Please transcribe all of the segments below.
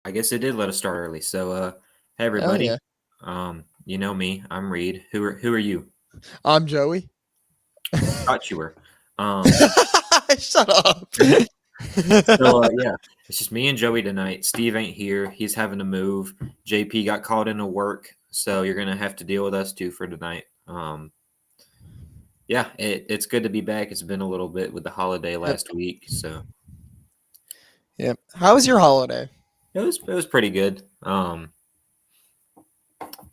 I guess it did let us start early. So, hey Oh yeah. everybody. You know me. I'm Reed. Who are you? I'm Joey. Thought you were. Um, Shut up. yeah, it's just me and Joey tonight. Steve ain't here. He's having to move. JP got called into work, so you're gonna have to deal with us two for tonight. Yeah, it's good to be back. It's been a little bit with the holiday Yep. last week, so Yep. How was your holiday? it was pretty good.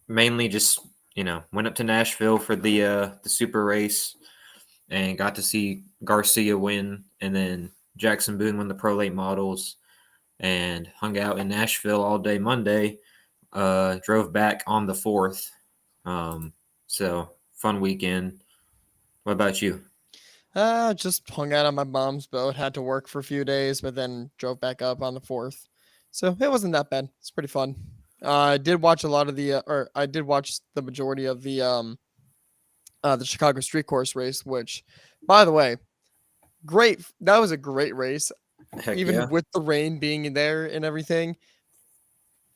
Mainly just went up to Nashville for the super race and got to see Garcia win, and then Jackson Boone won the Pro Late Models, and hung out in Nashville all day Monday. Drove back on the 4th. So fun weekend. What about you? Just hung out on my mom's boat. Had to work for a few days, but then drove back up on the 4th. So it wasn't that bad. It's pretty fun. I did watch a lot of or I did watch the majority of the Chicago Street Course race, which, by the way, great. That was a great race, Heck even yeah. with the rain being there and everything.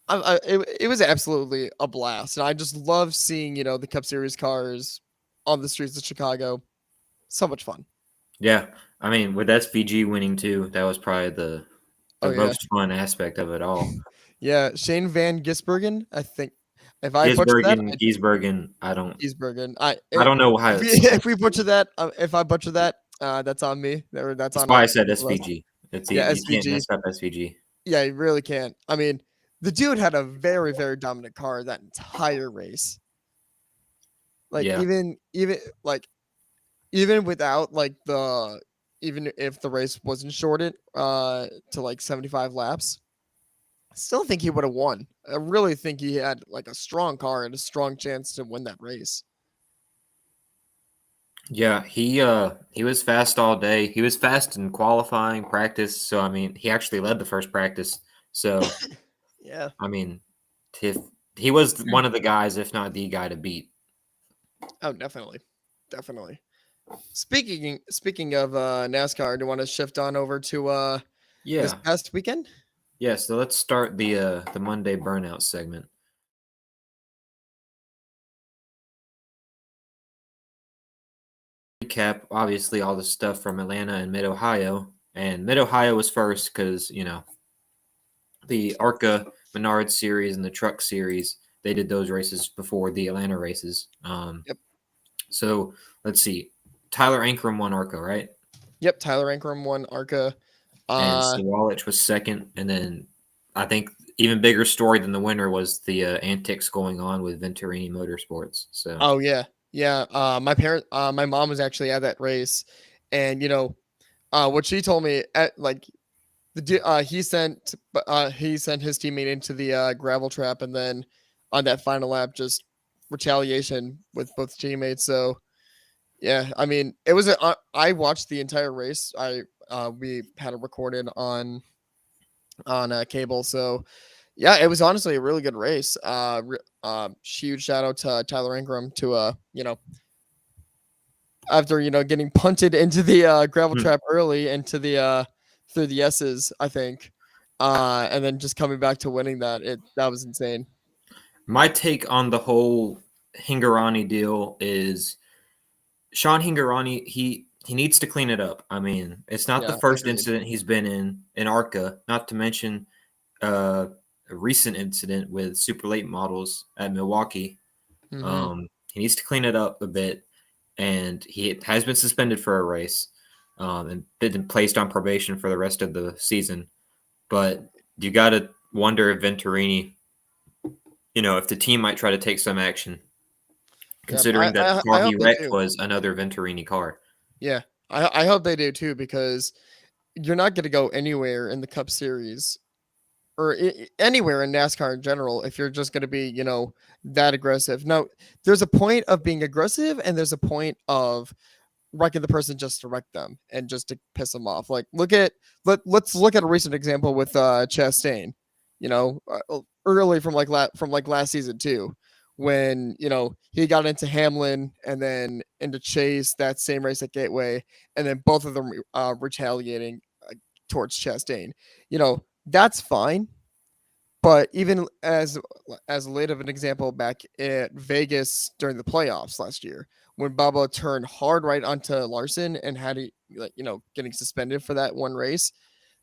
It was absolutely a blast, and I just love seeing the Cup Series cars on the streets of Chicago. So much fun. Yeah. I mean, with SVG winning too, that was probably the Oh the yeah, most fun aspect of it all. yeah. Shane Van Gisbergen, I think. If I butcher that, Giesbergen, I don't Gisbergen. I don't know how if we it's if we butcher that, if I butcher that, that's on me. That's that's on why I us. said Both of us. SVG. Yeah, You can't SVG. mess up SVG. Yeah, you really can't. I mean, the dude had a very, very dominant car that entire race. Like Yeah. even without even if the race wasn't shortened to like 75 laps, I still think he would have won. I really think he had like a strong car and a strong chance to win that race. Yeah, he was fast all day. He was fast in qualifying practice, so I mean, he actually led the first practice. So, Yeah. I mean, if he was one of the guys, if not the guy to beat. Oh, definitely. Definitely. Speaking of NASCAR, do you want to shift on over to this Yeah. past weekend? Yeah, so let's start the Monday burnout segment. Recap obviously all the stuff from Atlanta and Mid Ohio, and Mid Ohio was first because the ARCA Menard series and the Truck series, they did those races before the Atlanta races. Yep. So let's see, Tyler Ankrum won ARCA, right? Yep, Tyler Ankrum won ARCA. And Uh Sawalich was second, and then I think even bigger story than the winner was the antics going on with Venturini Motorsports. So oh yeah. Yeah, my mom was actually at that race, and what she told me at like he sent his teammate into the gravel trap, and then on that final lap just retaliation with both teammates. So yeah, I mean I watched the entire race. We had it recorded on cable. So yeah, it was honestly a really good race. Huge shout out to Tyler Ingram to after getting punted into the gravel hmm. trap early into the through the S's, I think, and then just coming back to winning that was insane. My take on the whole Hingarani deal is Sean Hingarani. He needs to clean it up. I mean, it's not the Yeah, first agreed. incident he's been in ARCA. Not to mention a recent incident with super late models at Milwaukee. Hmm. He needs to clean it up a bit, and he has been suspended for a race, and been placed on probation for the rest of the season. But you got to wonder if Venturini, if the team might try to take some action, Yeah, considering that the car I he hope they wrecked do. was another Venturini car. Yeah, I hope they do too, because you're not going to go anywhere in the Cup Series or anywhere in NASCAR in general if you're just going to be that aggressive. No, there's a point of being aggressive, and there's a point of wrecking the person just to wreck them and just to piss them off. Like let's look at a recent example with Chastain. Early from like last season too, when he got into Hamlin and then into Chase that same race at Gateway, and then both of them retaliating towards Chastain. That's fine, But even as late of an example, back at Vegas during the playoffs last year, when Bubba turned hard right onto Larson and had he like getting suspended for that one race,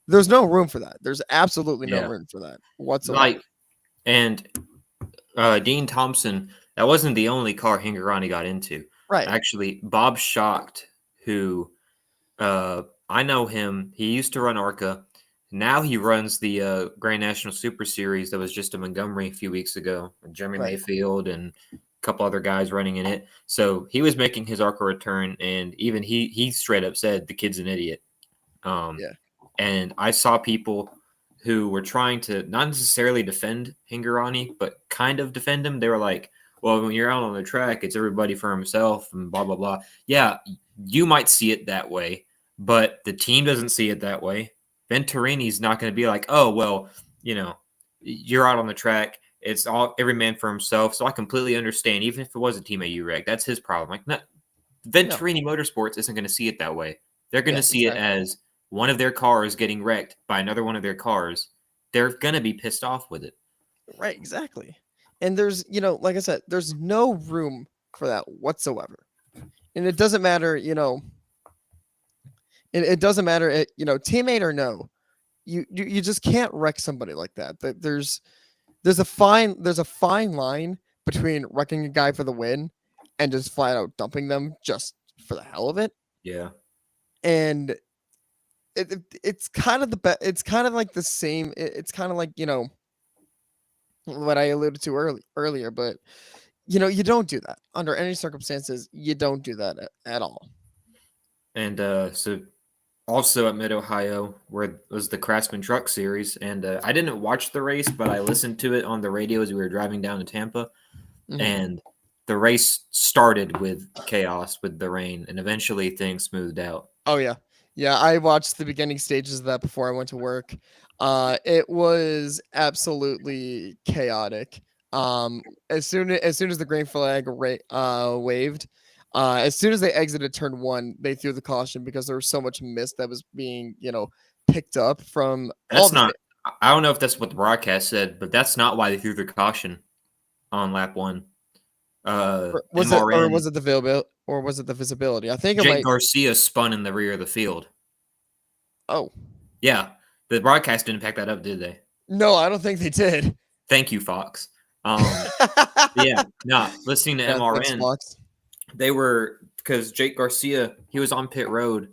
there's no room for that. There's absolutely no Yeah. room for that whatsoever. Like, and Dean Thompson, that wasn't the only car Hingorani got into. Right, Actually, Bob Schacht, who I know him, he used to run ARCA. Now he runs the Grand National Super Series that was just in Montgomery a few weeks ago. Jeremy right, Mayfield and a couple other guys running in it. So he was making his ARCA return, and even he straight up said the kid's an idiot. Um, yeah, and I saw people who were trying to not necessarily defend Hingorani, but kind of defend him. They were like, well, when you're out on the track, it's everybody for himself and blah, blah, blah. Yeah, you might see it that way, but the team doesn't see it that way. Venturini's not going to be like, oh, well, you're out on the track. It's all every man for himself. So I completely understand. Even if it was a Team AU wreck, that's his problem. Like, not, no, Venturini Motorsports isn't going to see it that way. They're going yeah, to see it exactly, as one of their cars getting wrecked by another one of their cars. They're going to be pissed off with it. right, exactly. And there's like I said, there's no room for that whatsoever. And it doesn't matter, it doesn't matter, teammate or no, you just can't wreck somebody like that. There's a fine line between wrecking a guy for the win and just flat out dumping them just for the hell of it. Yeah. And it's kind of it's kind of like the same. It's kind of like what I alluded to earlier, but you don't do that under any circumstances. You don't do that at all. And so also at Mid Ohio, where was the Craftsman Truck Series, and I didn't watch the race, but I listened to it on the radio as we were driving down to Tampa, Mhm. and the race started with chaos with the rain, and eventually things smoothed out. Oh yeah. Yeah, I watched the beginning stages of that before I went to work. It was absolutely chaotic. As soon as the green flag waved, as soon as they exited turn 1, they threw the caution because there was so much mist that was being, picked up from all That's the not. I don't know if that's what the broadcast said, but that's not why they threw the caution on lap one. was it or MRN was it the visibility or was it the visibility? I think it Jake might. Garcia spun in the rear of the field. Oh, Yeah, the broadcast didn't pack that up, did they? no, I don't think they did. Thank you, Fox. Yeah, no. Listening to Yeah, thanks, MRN, Fox. they were because Jake Garcia he was on pit road,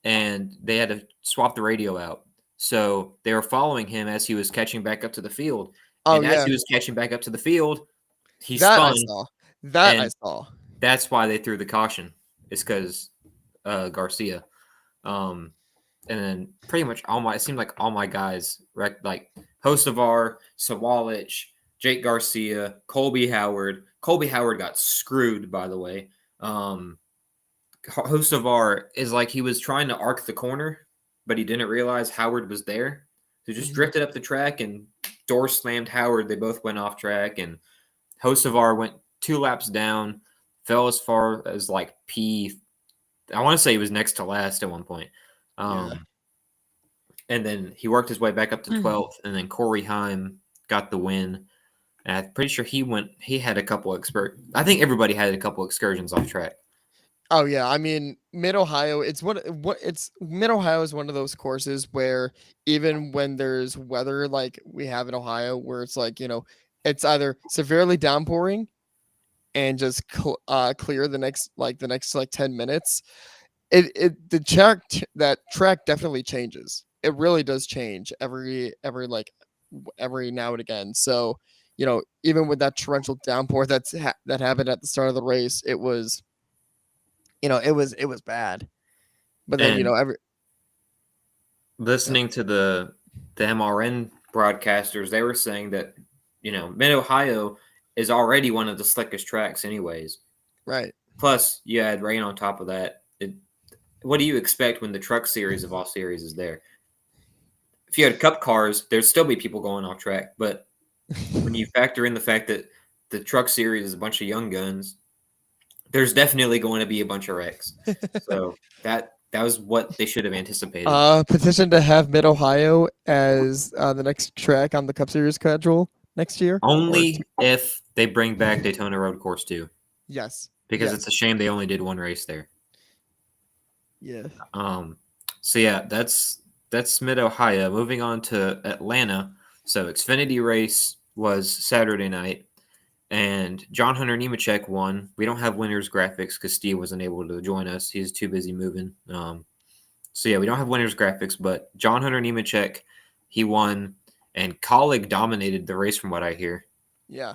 and they had to swap the radio out. So they were following him as he was catching back up to the field, Oh and as yeah, he was catching back up to the field, he that I spun, saw. That I and saw. that's why they threw the caution. It's because Garcia. Um, and then pretty much it seemed like all my guys wrecked, like Hocevar, Sawalich, Jake Garcia, Colby Howard. Colby Howard got screwed, by the way. Hocevar is like he was trying to arc the corner, but he didn't realize Howard was there. So just Mhm. drifted up the track and door slammed Howard. They both went off track, and Hocevar went 2 laps down, fell as far as like P. I want to say he was next to last at one point. Yeah. Um, and then he worked his way back up to 12th, and then Corey Heim got the win. And I'm pretty sure he had a couple I think everybody had a couple excursions off track. Oh yeah, I mean Mid Ohio. It's Mid Ohio is one of those courses where even when there's weather like we have in Ohio, where it's like it's either severely downpouring and just clear the next like 10 minutes. That track definitely changes. It really does change every now and again. So even with that torrential downpour that happened at the start of the race, it was bad. But then And every listening to the MRN broadcasters, they were saying that Mid Ohio is already one of the slickest tracks, anyways. right. Plus, you add rain on top of that. What do you expect when the truck series of all series is there? If you had cup cars, there'd still be people going off track. But when you factor in the fact that the truck series is a bunch of young guns, there's definitely going to be a bunch of wrecks. So that's that was what they should have anticipated. Petition to have Mid Ohio as the next track on the Cup Series schedule next year. Only if they bring back Daytona Road Course 2. Yes. Because yes. it's a shame they only did one race there. Yeah. So yeah, that's Mid Ohio. Moving on to Atlanta. So Xfinity race was Saturday night, and John Hunter Nemechek won. We don't have winners graphics because Steve wasn't able to join us. He's too busy moving. So yeah, we don't have winners graphics, but John Hunter Nemechek, he won, and Colleague dominated the race from what I hear. Yeah.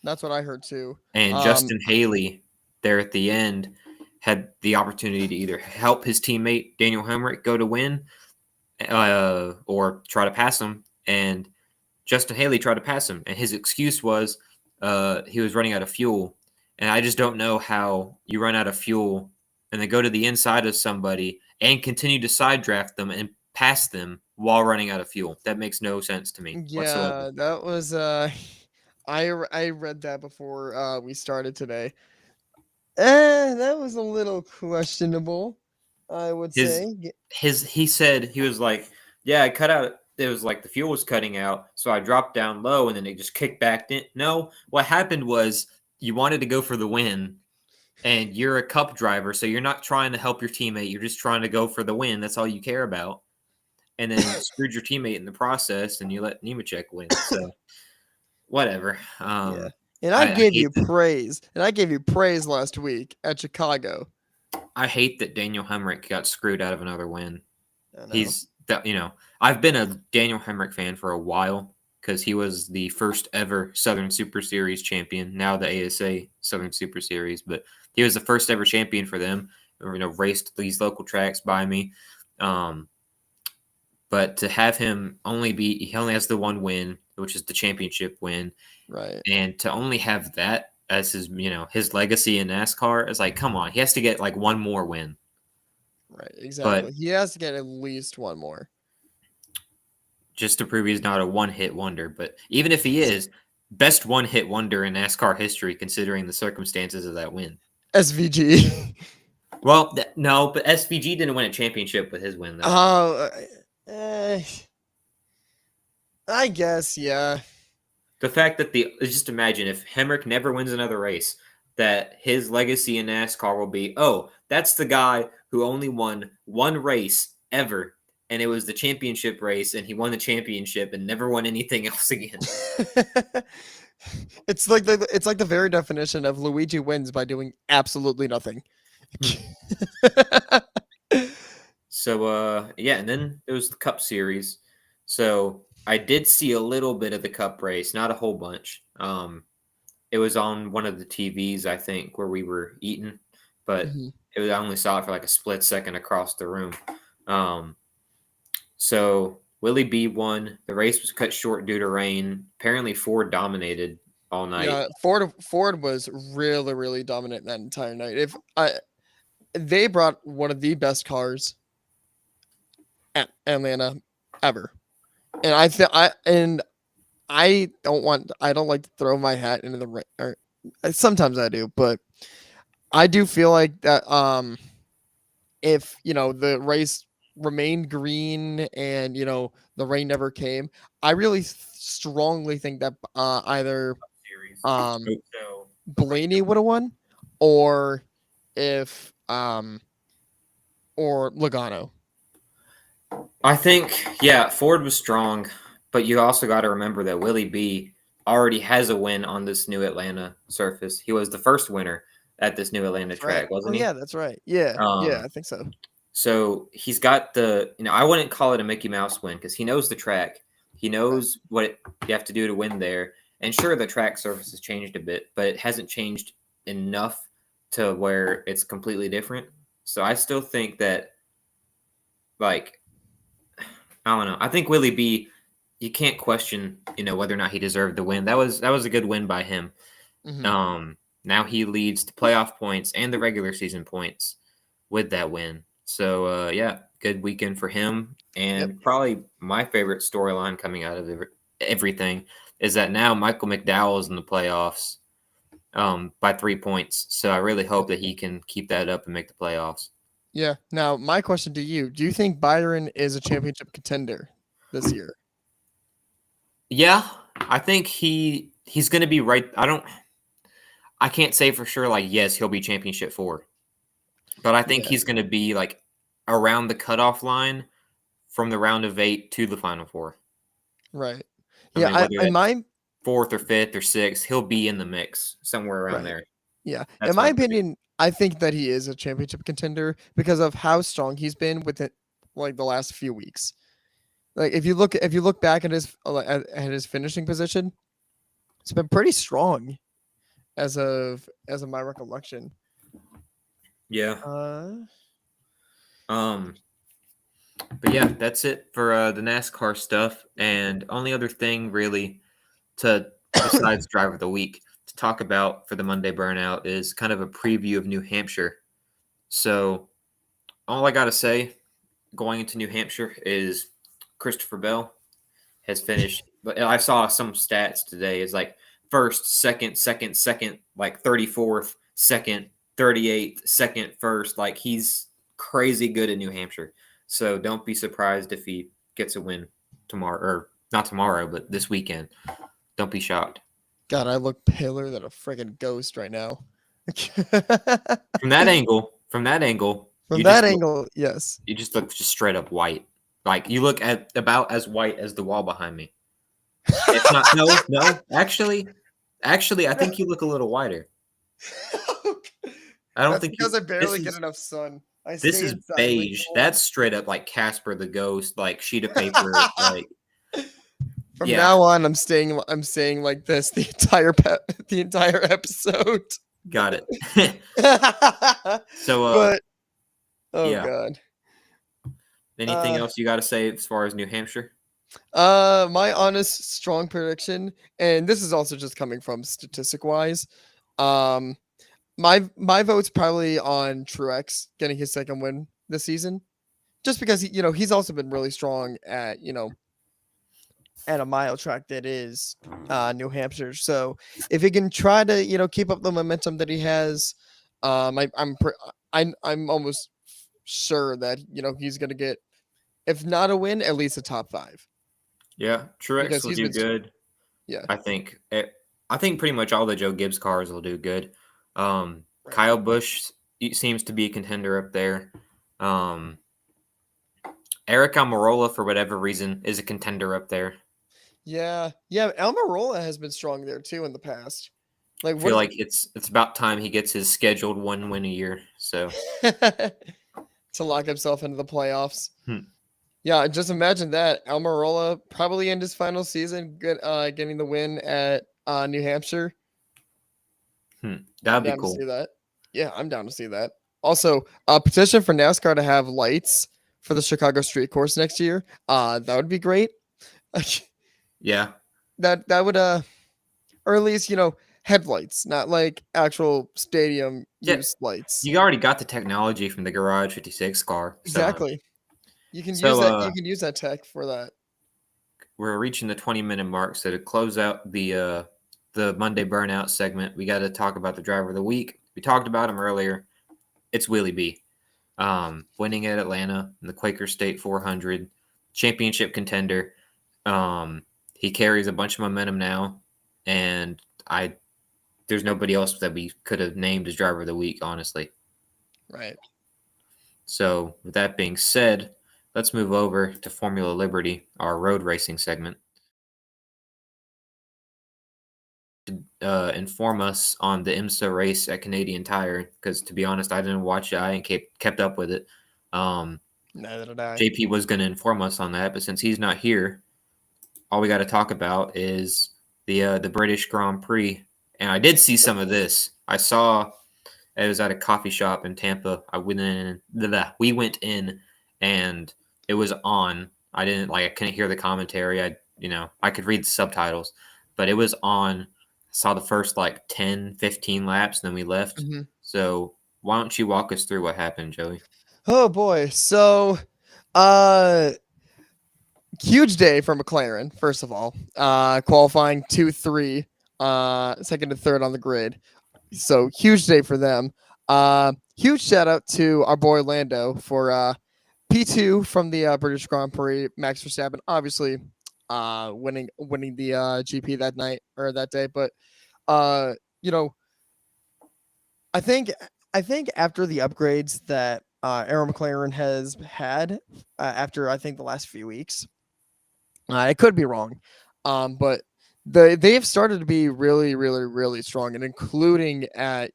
That's what I heard too. And Justin Haley there at the end had the opportunity to either help his teammate Daniel Hemrick go to win or try to pass him. And Justin Haley tried to pass him. And his excuse was he was running out of fuel. And I just don't know how you run out of fuel and then go to the inside of somebody and continue to side draft them and pass them while running out of fuel. That makes no sense to me whatsoever. Yeah, that was I read that before we started today. That was a little questionable, I would say. He said he was like, yeah, I cut out. It was like the fuel was cutting out, so I dropped down low, and then it just kicked back in. No, what happened was you wanted to go for the win, and you're a cup driver, so you're not trying to help your teammate. You're just trying to go for the win. That's all you care about. And then you screwed your teammate in the process, and you let Nemechek win. So whatever. Yeah. And I gave you praise. And I gave you praise last week at Chicago. I hate that Daniel Hemrick got screwed out of another win. He's that, I've been a Daniel Hemrick fan for a while because he was the first ever Southern Super Series champion, now the ASA Southern Super Series, but he was the first ever champion for them. Raced these local tracks by me. But to have him he only has the one win, which is the championship win. Right. And to only have that as his legacy in NASCAR is like, come on, he has to get like one more win. Right, exactly. But he has to get at least one more. Just to prove he's not a one-hit wonder. But even if he is, best one-hit wonder in NASCAR history, considering the circumstances of that win. SVG. Well, no, but SVG didn't win a championship with his win, though. I guess, yeah. The fact that just imagine if Hemrick never wins another race, that his legacy in NASCAR will be, oh, that's the guy who only won one race ever, and it was the championship race, and he won the championship and never won anything else again. It's like the very definition of Luigi wins by doing absolutely nothing. So yeah, and then it was the Cup Series. So I did see a little bit of the Cup race, not a whole bunch. It was on one of the TVs, I think, where we were eating, but I only saw it for like a split second across the room. So Willie B won. The race was cut short due to rain. Apparently, Ford dominated all night. Yeah, Ford was really, really dominant that entire night. They brought one of the best cars at Atlanta ever, and I don't like to throw my hat into the ring. Or sometimes I do, but I do feel like that. If the race remained green and the rain never came, I really strongly think that either Blaney would have won, or if or Logano. I think, yeah, Ford was strong, but you also got to remember that Willie B already has a win on this new Atlanta surface. He was the first winner at this new Atlanta track, wasn't he? Yeah, that's right. Yeah, I think so. So he's got I wouldn't call it a Mickey Mouse win because he knows the track. He knows what you have to do to win there. And sure, the track surface has changed a bit, but it hasn't changed enough to where it's completely different. So I still think that, like, I don't know. I think Willie B, you can't question, whether or not he deserved the win. That was a good win by him. Now he leads the playoff points and the regular season points with that win. So yeah, good weekend for him. And probably my favorite storyline coming out of everything is that now Michael McDowell is in the playoffs by 3 points. So I really hope that he can keep that up and make the playoffs. Yeah. Now, my question to you: do you think Byron is a championship contender this year? Yeah, I think he's going to be right. I can't say for sure like yes, he'll be championship 4. But I think Yeah. he's going to be like around the cutoff line from the round of 8 to the final 4. Right. I Yeah. mean, whether In that's my 4th or 5th or 6th, he'll be in the mix somewhere around right. there. Yeah. In That's my my prediction. opinion, I think that he is a championship contender because of how strong he's been with it, like the last few weeks. Like if you look back at at his finishing position, it's been pretty strong as of my recollection. Yeah. Uh, Um. But yeah, that's it for the NASCAR stuff. And only other thing really to besides driver of the week to talk about for the Monday burnout is kind of a preview of New Hampshire. So all I gotta say going into New Hampshire is Christopher Bell has finished. But I saw some stats today. Is like first, second, like 34th, second, 38th, second, first. Like he's crazy good at New Hampshire. So don't be surprised if he gets a win tomorrow, or not tomorrow, but this weekend. Don't be shocked. God, I look paler than a friggin' ghost right now. From that angle, From that angle, yes. you just look just straight up white. Like you look at about as white as the wall behind me. If not, no. Actually, I think you look a little whiter. I don't That's think you. because I This barely get is enough sun. I this stay is inside way beige. too long. That's straight up like Casper the Ghost, like sheet of paper. Like From yeah, now on, I'm staying like this the entire episode. got it. So But oh yeah. god. Anything Uh else you got to say as far as New Hampshire? my honest strong prediction, and this is also just coming from statistic wise. Um my vote's probably on Truex getting his second win this season. Just because he's also been really strong at, at a mile track that is New Hampshire. So if he can try to, keep up the momentum that he has, I'm almost sure that he's gonna get, if not a win, at least a top 5 Yeah, Truex because will he's do been good. yeah, I think. I think pretty much all the Joe Gibbs cars will do good. right. Kyle Busch seems to be a contender up there. Um, Eric Almirola, for whatever reason, is a contender up there. Yeah, yeah. Almirola has been strong there too in the past. Like I what feel is like it's about time he gets his scheduled 1 win a year. So to lock himself into the playoffs? hmm, Yeah, just imagine that Almirola probably in his final season, getting the win at New Hampshire. I'm that'd be down to cool. see that. Yeah, I'm down to see that. Also, a petition for NASCAR to have lights for the Chicago Street Course next year. That would be great. Yeah, That would or at least headlights, not like actual stadium yeah. use lights. You already got the technology from the Garage 56 car. Exactly. You can use So that. You can use that tech for that. we're reaching the 20-minute mark. So to close out the Monday burnout segment, we got to talk about the driver of the week. We talked about him earlier. It's Willie B. Winning at Atlanta in the Quaker State 400, championship contender. He carries a bunch of momentum now, and there's nobody else that we could have named as driver of the week, honestly. Right. So with that being said, let's move over to Formula Liberty, our road racing segment. Inform us on the IMSA race at Canadian Tire, because to be honest, I didn't watch it. I ain't kept up with it. Neither did I. JP was going to inform us on that, but since he's not here, all we got to talk about is the British Grand Prix. And I did see some of this. I saw it was at a coffee shop in Tampa. We went in, and it was on. I couldn't hear the commentary. I could read the subtitles, but it was on. I saw the first like 10, 15 laps, and then we left. Mhm. So why don't you walk us through what happened, Joey? Oh boy. So, uh, huge day for McLaren. First of all, qualifying 2-3, second to third on the grid. So huge day for them. huge shout out to our boy Lando for P2 from the British Grand Prix. Max Verstappen, obviously, winning the GP that night or that day. But uh, you know, I think I think after the upgrades that Aaron McLaren has had after I think the last few weeks, I could be wrong, but they have started to be really, really, really strong, and including at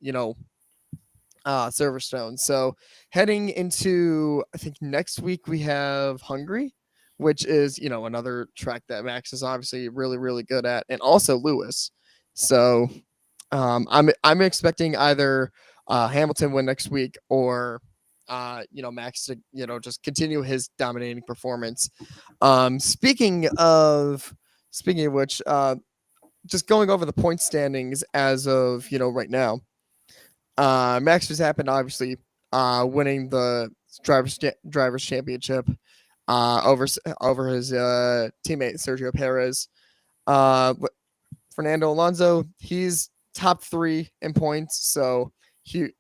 Silverstone. So heading into I think next week we have Hungary, which is another track that Max is obviously really, really good at, and also Lewis. So I'm expecting either Hamilton win next week or Max to just continue his dominating performance. Speaking of which, just going over the point standings as of right now. Max Verstappen obviously winning the drivers championship over his teammate Sergio Perez. Fernando Alonso, he's top 3 in points, so he's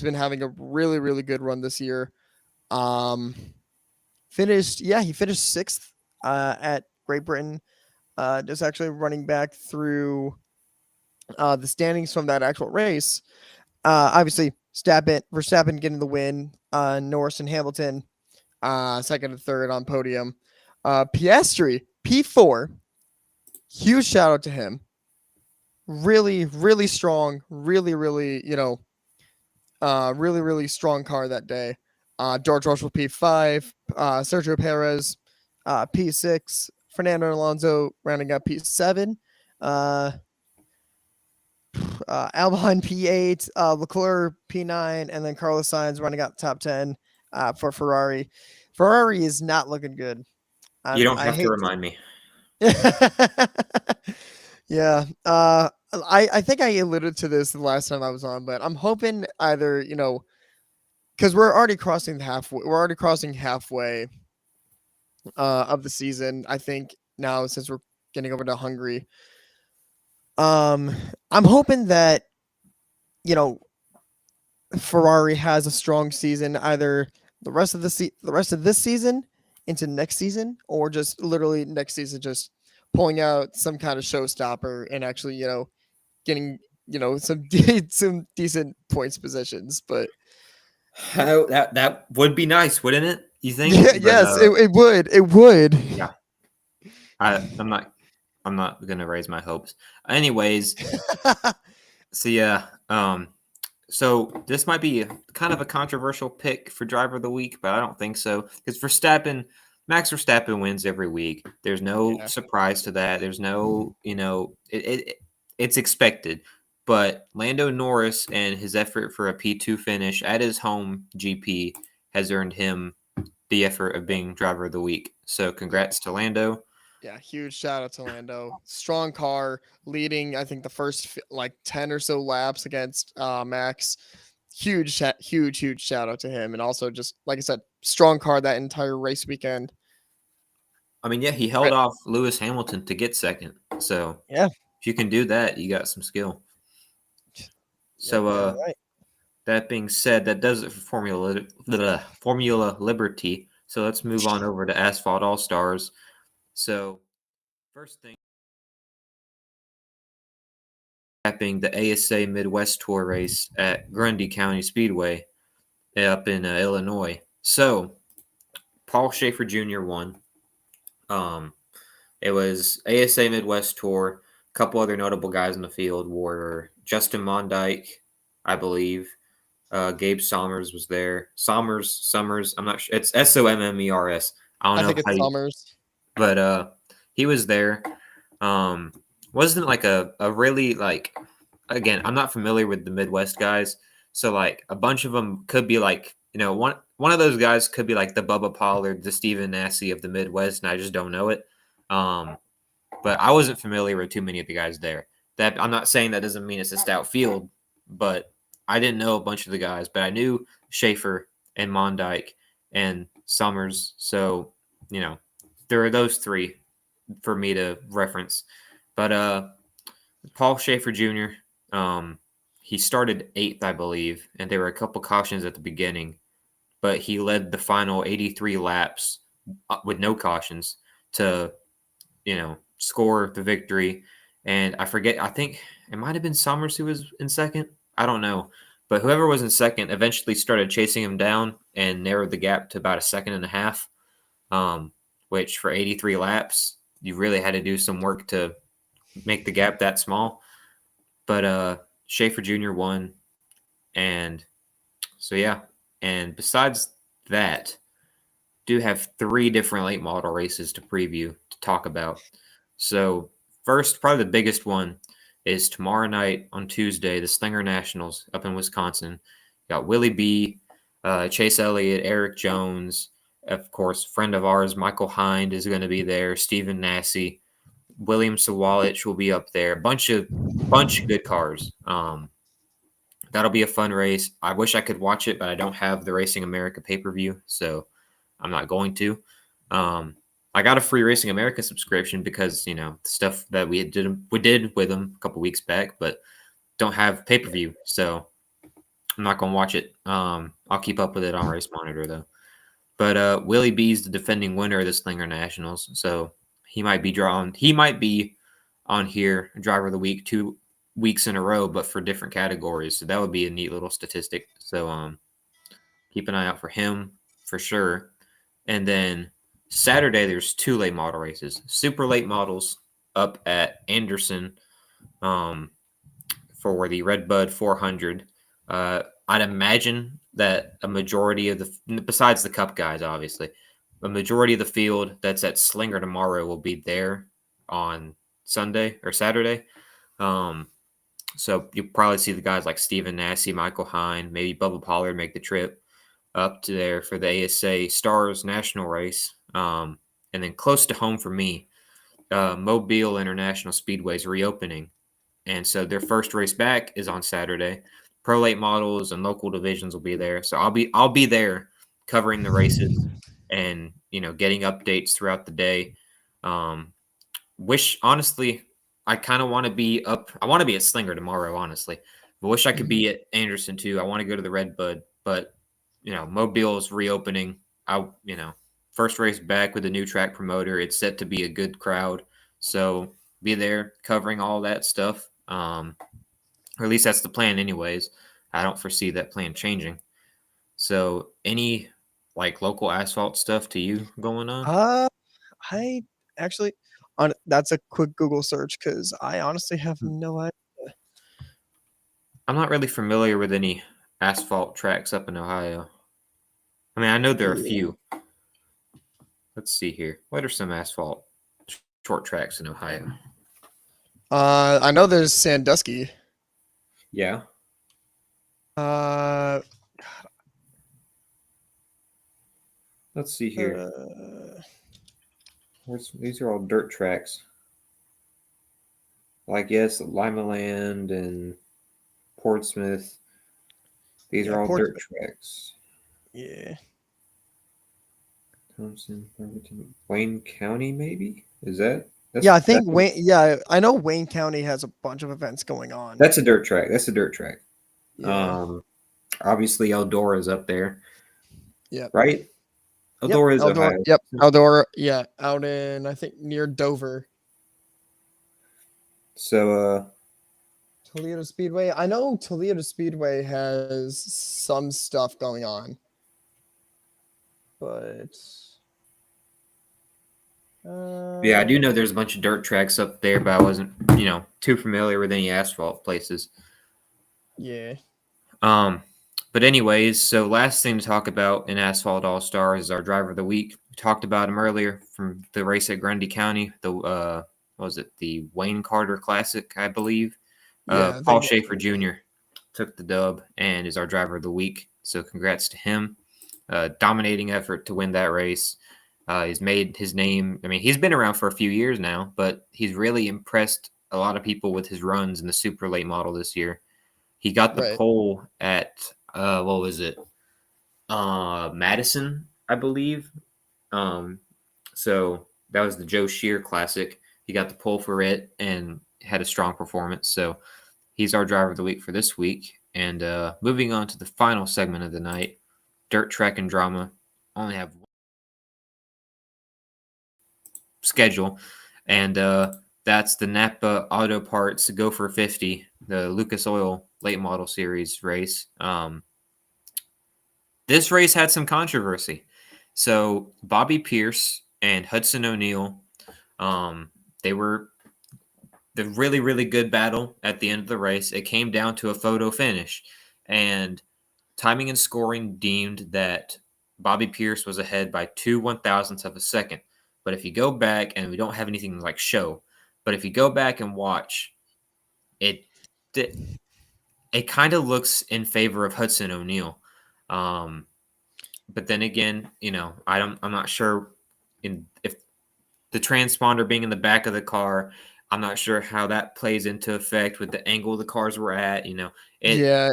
been having a really, really good run this year. He finished 6th at Great Britain. Just actually running back through the standings from that actual race. Obviously, Verstappen getting the win. Norris and Hamilton, second and third on podium. Piastri, P4. Huge shout out to him. Really, really strong. Really, really, really, really strong car that day. George Russell P5, Sergio Perez P6, Fernando Alonso rounding up P7, uh, Albon P8, Leclerc P9, and then Carlos Sainz running out top 10 for Ferrari. Ferrari is not looking good. You don't I have to hate remind me. yeah. I think I alluded to this the last time I was on, but I'm hoping either because we're already crossing halfway. We're already crossing halfway of the season. I think now since we're getting over to Hungary. I'm hoping that you know Ferrari has a strong season, either the rest of the rest of this season into next season, or just literally next season, just pulling out some kind of showstopper and actually getting some some decent points positions. But How that would be nice, wouldn't it? You think? yeah, But yes, it would. It would. yeah, I'm not gonna raise my hopes. Anyways, so yeah, so this might be kind of a controversial pick for driver of the week, but I don't think so because Max Verstappen wins every week. There's no Yeah. surprise to that. There's no, it's expected. But Lando Norris and his effort for a P2 finish at his home GP has earned him the effort of being driver of the week. So congrats to Lando. Yeah, huge shout out to Lando. Strong car, leading I think the first like 10 or so laps against Max. Huge shout out to him, and also just like I said, strong car that entire race weekend. I mean, yeah, he held Right. off Lewis Hamilton to get second. So Yeah. if you can do that, you got some skill. Yep. So Damn right. that being said, that does it for Formula Liberty. So let's move on over to Asphalt All Stars. So first thing, happening the ASA Midwest Tour race at Grundy County Speedway up in Illinois. So Paul Schaefer Jr. won. It was ASA Midwest Tour. A couple other notable guys in the field were Justin Mondyke, I believe. Gabe Sommers was there. Summers. I'm not sure. It's Sommers. I don't I know think it's how you, Summers. but he was there. Wasn't like a really like. Again, I'm not familiar with the Midwest guys, so like a bunch of them could be like one of those guys could be like the Bubba Pollard, the Steven Nasse of the Midwest, and I just don't know it. But I wasn't familiar with too many of the guys there. That I'm not saying that doesn't mean it's a stout field, but I didn't know a bunch of the guys, but I knew Schaefer and Mondyke and Summers. So, there are those three for me to reference. But Paul Schaefer Jr., he started 8th, I believe, and there were a couple cautions at the beginning, but he led the final 83 laps with no cautions to, score the victory. And I forget, I think it might have been Summers who was in second. I don't know. But whoever was in second eventually started chasing him down and narrowed the gap to about a second and a half, which for 83 laps, you really had to do some work to make the gap that small. But Schaefer Jr. won. And so, yeah. And besides that, do have 3 different late model races to preview, to talk about. So first, probably the biggest one is tomorrow night on Tuesday, the Slinger Nationals up in Wisconsin. You got Willie B, Chase Elliott, Eric Jones, of course, friend of ours, Michael Hind is going to be there, Stephen Nasse, William Sawalich will be up there. Bunch of good cars. That'll be a fun race. I wish I could watch it, but I don't have the Racing America pay-per-view, so I'm not going to. I got a free Racing America subscription because, the stuff that we did with them a couple weeks back, but don't have pay-per-view, so I'm not going to watch it. I'll keep up with it on Race Monitor, though. But Willie B's the defending winner of the Slinger Nationals, so he might be on here, driver of the week, 2 weeks in a row, but for different categories. So that would be a neat little statistic. So keep an eye out for him for sure. And then Saturday, there's 2 late model races. Super late models up at Anderson for the Redbud 400. I'd imagine that a majority of besides the Cup guys, obviously, a majority of the field that's at Slinger tomorrow will be there on Sunday or Saturday. So you'll probably see the guys like Stephen Nasse, Michael Hind, maybe Bubba Pollard make the trip up to there for the ASA Stars National race. And then close to home for me, Mobile International Speedway is reopening. And so their first race back is on Saturday. Pro late models and local divisions will be there. So I'll be there covering the races and, getting updates throughout the day. Honestly, I kind of want to be up. I want to be at Slinger tomorrow, honestly. I wish I could be at Anderson too. I want to go to the Redbud, but Mobile is reopening. First race back with a new track promoter. It's set to be a good crowd, so be there covering all that stuff. Or at least that's the plan, anyways. I don't foresee that plan changing. So, any local asphalt stuff to you going on? I actually on that's a quick Google search because I honestly have no idea. I'm not really familiar with any asphalt tracks up in Ohio. I mean, I know there are a few. Let's see here. What are some asphalt short tracks in Ohio? I know there's Sandusky. Yeah. Uh, Let's see here. These are all dirt tracks. Yes, Limaland and Portsmouth. These are all dirt tracks. Yeah. Thompson, Farmington, Wayne County, maybe? Is that? Yeah, I think Wayne. Yeah, I know Wayne County has a bunch of events going on. That's a dirt track. Yeah. Obviously Eldora is up there. Yeah. Right? Eldora is Ohio. Yep. Eldora. Yeah, out in I think near Dover. So Toledo Speedway. I know Toledo Speedway has some stuff going on, but yeah, I do know there's a bunch of dirt tracks up there, but I wasn't, too familiar with any asphalt places. Yeah. But anyways, so last thing to talk about in Asphalt All Stars is our driver of the week. We talked about him earlier from the race at Grundy County. The the Wayne Carter Classic, I believe. Yeah, Paul Schaefer Jr. took the dub and is our driver of the week. So congrats to him. Dominating effort to win that race. He's made his name. I mean, he's been around for a few years now, but he's really impressed a lot of people with his runs in the super late model this year. He got the pole at what was it? Madison, I believe. So that was the Joe Shear Classic. He got the pole for it and had a strong performance. So he's our driver of the week for this week. And moving on to the final segment of the night, dirt track and drama. Only have one schedule, and that's the Napa Auto Parts Go for 50, the Lucas Oil Late Model Series race. This race had some controversy. So Bobby Pierce and Hudson O'Neal, they were the really, really good battle at the end of the race. It came down to a photo finish, and timing and scoring deemed that Bobby Pierce was ahead by 2/1000ths of a second. But if you go back, and we don't have anything to like show, but if you go back and watch, it it kind of looks in favor of Hudson O'Neal. But then again, I'm not sure if the transponder being in the back of the car, I'm not sure how that plays into effect with the angle the cars were at. Yeah,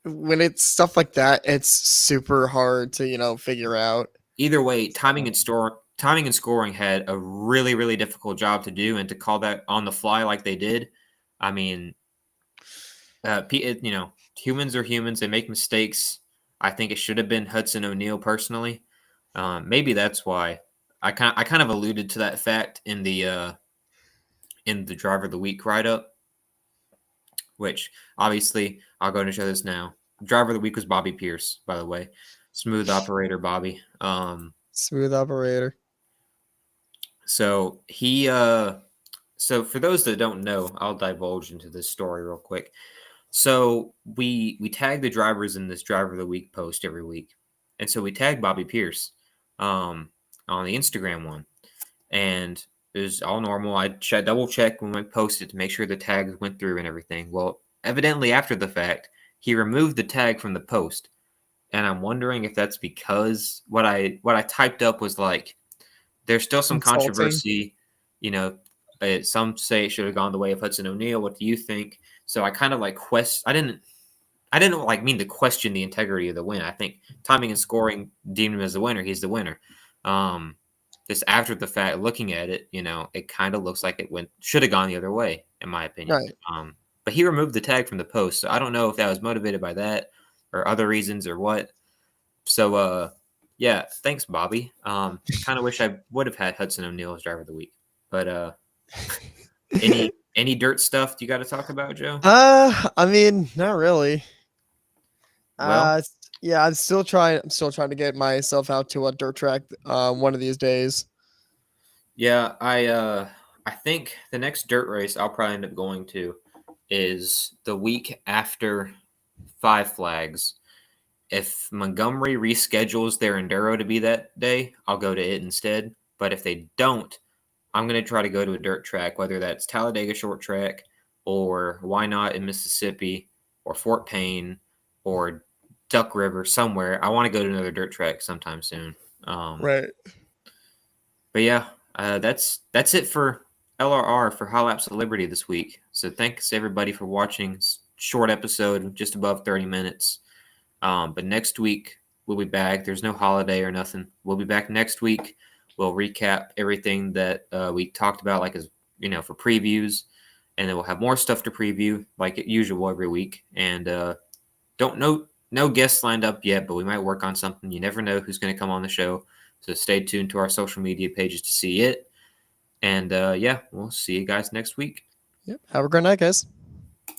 when it's stuff like that, it's super hard to figure out. Either way, timing and scoring had a really, really difficult job to do, and to call that on the fly like they did, I mean, humans are humans. They make mistakes. I think it should have been Hudson O'Neal personally. Maybe that's why I kind of alluded to that fact in the driver of the week write up, which obviously I'll go and show this now. Driver of the week was Bobby Pierce, by the way. Smooth operator, Bobby. Smooth operator. So he so for those that don't know, I'll divulge into this story real quick. So we tag the drivers in this driver of the week post every week. And so we tagged Bobby Pierce on the Instagram one. And it was all normal. I double check when we posted to make sure the tags went through and everything. Well, evidently after the fact, he removed the tag from the post. And I'm wondering if that's because what I typed up was like, there's still some Insulting. controversy. Some say it should have gone the way of Hudson O'Neal. What do you think? So I kind of like I didn't like mean to question the integrity of the win. I think timing and scoring deemed him as the winner. He's the winner. Just after the fact, looking at it, it kind of looks like it should have gone the other way, in my opinion. Right. But he removed the tag from the post, so I don't know if that was motivated by that or other reasons or what. So, yeah, thanks, Bobby. Kind of wish I would have had Hudson O'Neal as driver of the week. But any dirt stuff you got to talk about, Joe? I mean, not really. Well, Yeah, I'm still trying to get myself out to a dirt track one of these days. yeah, I think the next dirt race I'll probably end up going to is the week after Five Flags. If Montgomery reschedules their enduro to be that day, I'll go to it instead. But if they don't, I'm going to try to go to a dirt track, whether that's Talladega Short Track or why not in Mississippi or Fort Payne or Duck River, somewhere. I want to go to another dirt track sometime soon. Right. But yeah, that's it for LRR for High Laps of Liberty this week. So thanks everybody for watching. Short episode, just above 30 minutes. But next week we'll be back. There's no holiday or nothing. We'll be back next week. We'll recap everything that we talked about, like for previews, and then we'll have more stuff to preview like usual every week. And no guests lined up yet, but we might work on something. You never know who's going to come on the show. So stay tuned to our social media pages to see it. And yeah, we'll see you guys next week. Yep. Have a great night, guys.